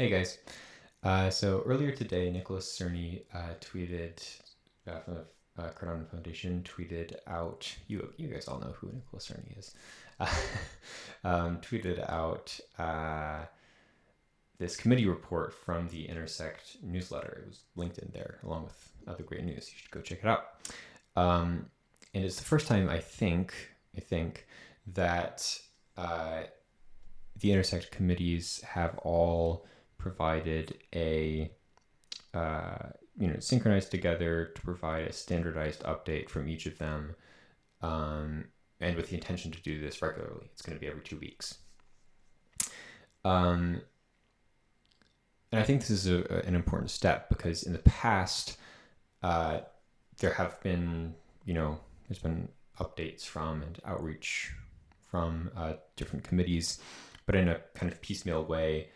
Hey guys. So earlier today, Nicholas Cerny tweeted from the Cardano Foundation tweeted out. You guys all know who Nicholas Cerny is. Uh, tweeted out this committee report from the Intersect newsletter. It was linked in there along with other great news. You should go check it out. And it's the first time I think that the Intersect committees have all provided a synchronized together to provide a standardized update from each of them, and with the intention to do this regularly. It's going to be every 2 weeks. And I think this is an important step because in the past, there have been, there's been updates from and outreach from different committees, but in a kind of piecemeal way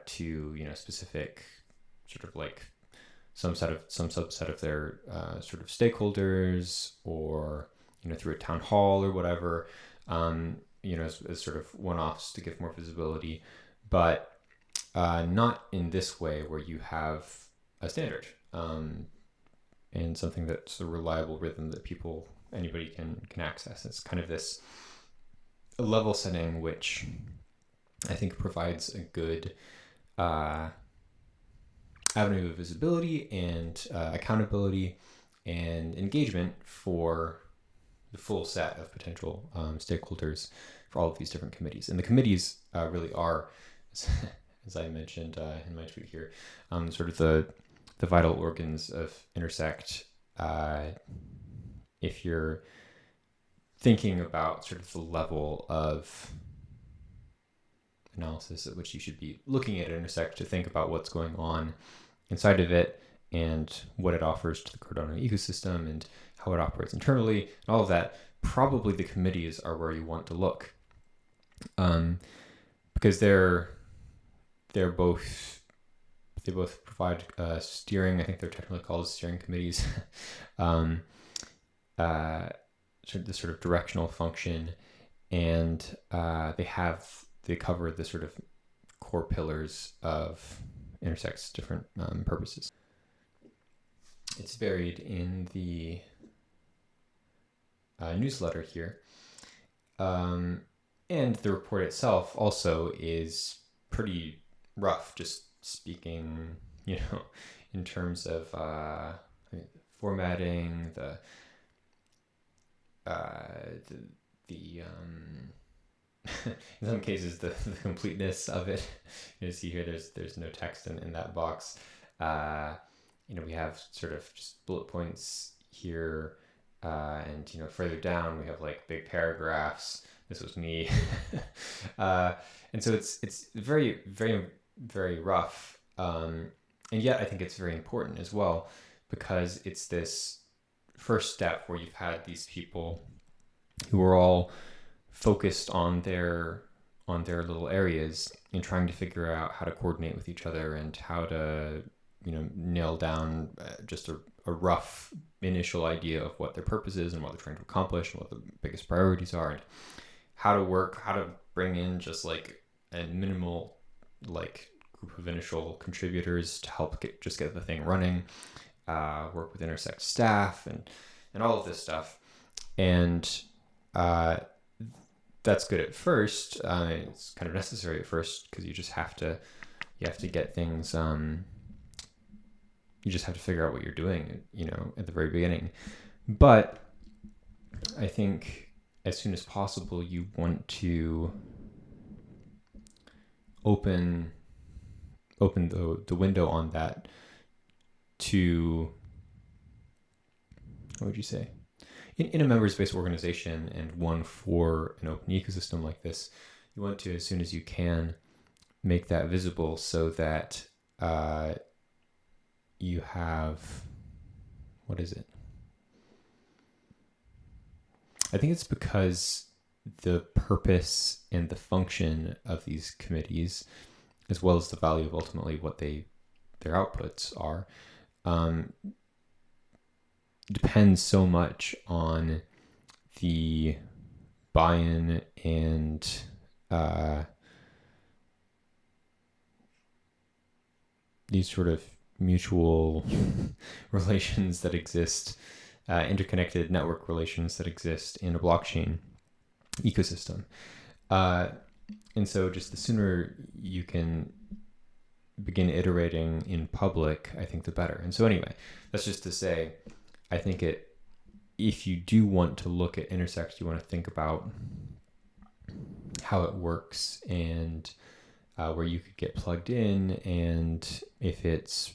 to specific sort of like some subset of their sort of stakeholders, or through a town hall or whatever, as sort of one-offs to give more visibility, but not in this way where you have a standard and something that's a reliable rhythm that anybody can access. It's kind of this level setting which I think provides a good avenue of visibility and accountability and engagement for the full set of potential stakeholders for all of these different committees. And the committees really are, as I mentioned in my tweet here, sort of the vital organs of Intersect. If you're thinking about sort of the level of analysis at which you should be looking at Intersect to think about what's going on inside of it and what it offers to the Cardano ecosystem and how it operates internally and all of that, probably the committees are where you want to look, because they both provide steering. I think they're technically called steering committees. This sort of directional function, and they cover the sort of core pillars of Intersect's different purposes. It's buried in the newsletter here. And the report itself also is pretty rough, just speaking, in terms of formatting, in some cases the completeness of it. You see here there's no text in that box. We have sort of just bullet points here, and further down we have like big paragraphs. This was me. And so it's very, very, very rough, and yet I think it's very important as well, because it's this first step where you've had these people who are all focused on their little areas and trying to figure out how to coordinate with each other and how to nail down just a rough initial idea of what their purpose is and what they're trying to accomplish and what the biggest priorities are, and how to bring in just like a minimal like group of initial contributors to help get the thing running, work with Intersect staff and all of this stuff. And that's good at first. It's kind of necessary at first because you have to get things. You just have to figure out what you're doing, at the very beginning. But I think as soon as possible, you want to open the window on that to, what would you say? In a members-based organization, and one for an open ecosystem like this, you want to, as soon as you can, make that visible so that you have, what is it? I think it's because the purpose and the function of these committees, as well as the value of ultimately what their outputs are, depends so much on the buy-in and these sort of mutual relations that exist, interconnected network relations that exist in a blockchain ecosystem. And so just the sooner you can begin iterating in public, I think the better. And so anyway, that's just to say, I think if you do want to look at Intersect, you want to think about how it works and where you could get plugged in, and if it's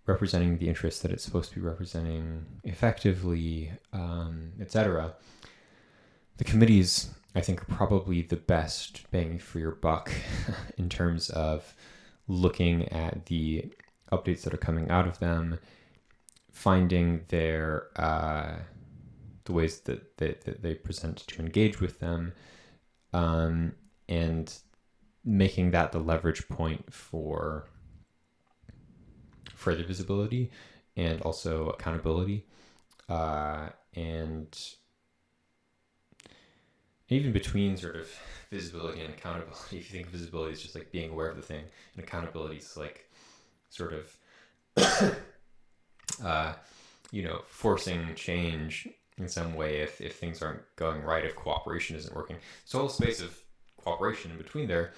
representing the interests that it's supposed to be representing effectively, etc. The committees, I think, are probably the best bang for your buck in terms of looking at the updates that are coming out of them, finding their the ways that they present to engage with them, and making that the leverage point for further visibility and also accountability, and even between sort of visibility and accountability. If you think visibility is just like being aware of the thing, and accountability is like sort of forcing change in some way if things aren't going right, if cooperation isn't working. So a whole space of cooperation in between there,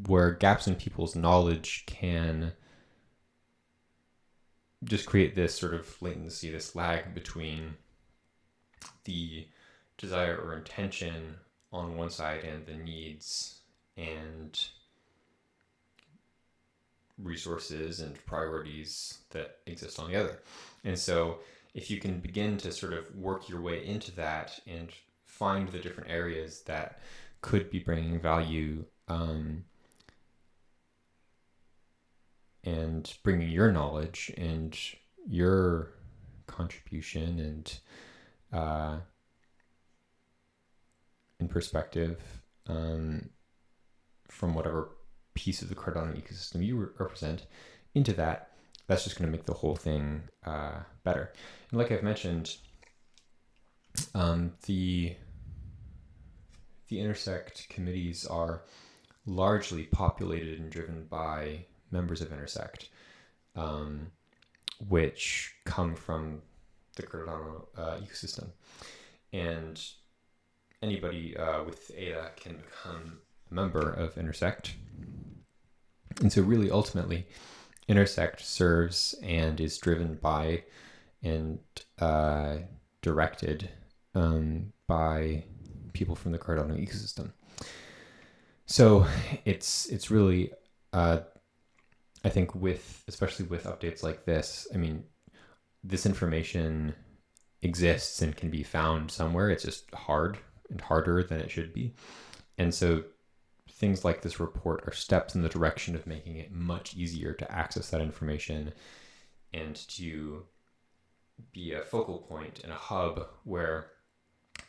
where gaps in people's knowledge can just create this sort of latency, this lag between the desire or intention on one side and the needs and resources and priorities that exist on the other. And so if you can begin to sort of work your way into that and find the different areas that could be bringing value, and bringing your knowledge and your contribution and in perspective, from whatever piece of the Cardano ecosystem you represent into that, that's just going to make the whole thing better. And like I've mentioned, the Intersect committees are largely populated and driven by members of Intersect, which come from the Cardano ecosystem. And anybody with ADA can become a member of Intersect. And so really ultimately, Intersect serves and is driven by and directed by people from the Cardano ecosystem. So it's really, I think especially with updates like this, I mean, this information exists and can be found somewhere. It's just hard and harder than it should be. And so things like this report are steps in the direction of making it much easier to access that information and to be a focal point and a hub where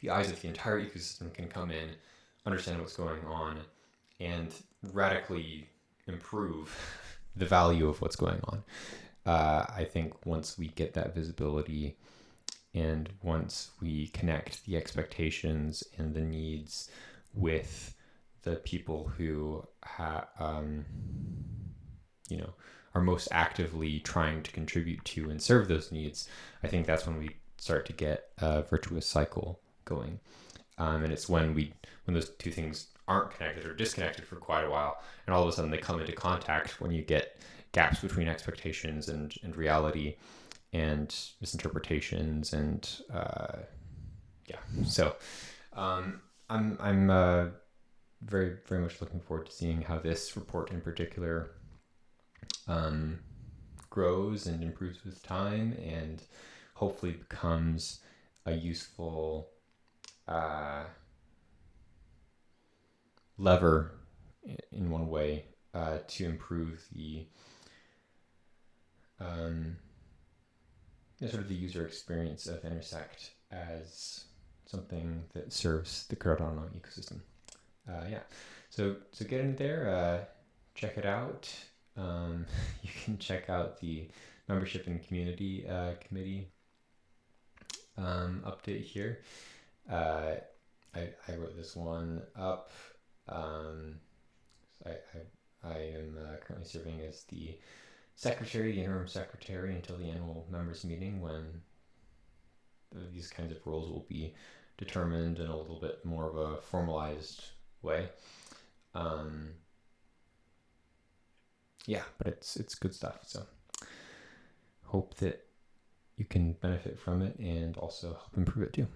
the eyes of the entire ecosystem can come in, understand what's going on, and radically improve the value of what's going on. I think once we get that visibility and once we connect the expectations and the needs with the people who are most actively trying to contribute to and serve those needs, I think that's when we start to get a virtuous cycle going. And it's when those two things aren't connected or disconnected for quite a while, and all of a sudden they come into contact, when you get gaps between expectations and reality and misinterpretations and so I'm very, very much looking forward to seeing how this report in particular grows and improves with time, and hopefully becomes a useful lever in one way to improve the sort of the user experience of Intersect as something that serves the Cardano ecosystem. So get in there, check it out. You can check out the membership and community committee update here. I wrote this one up. I I am currently serving as the secretary, the interim secretary, until the annual members meeting, when these kinds of roles will be determined in a little bit more of a formalized way. Yeah, but it's good stuff. So hope that you can benefit from it and also help improve it too.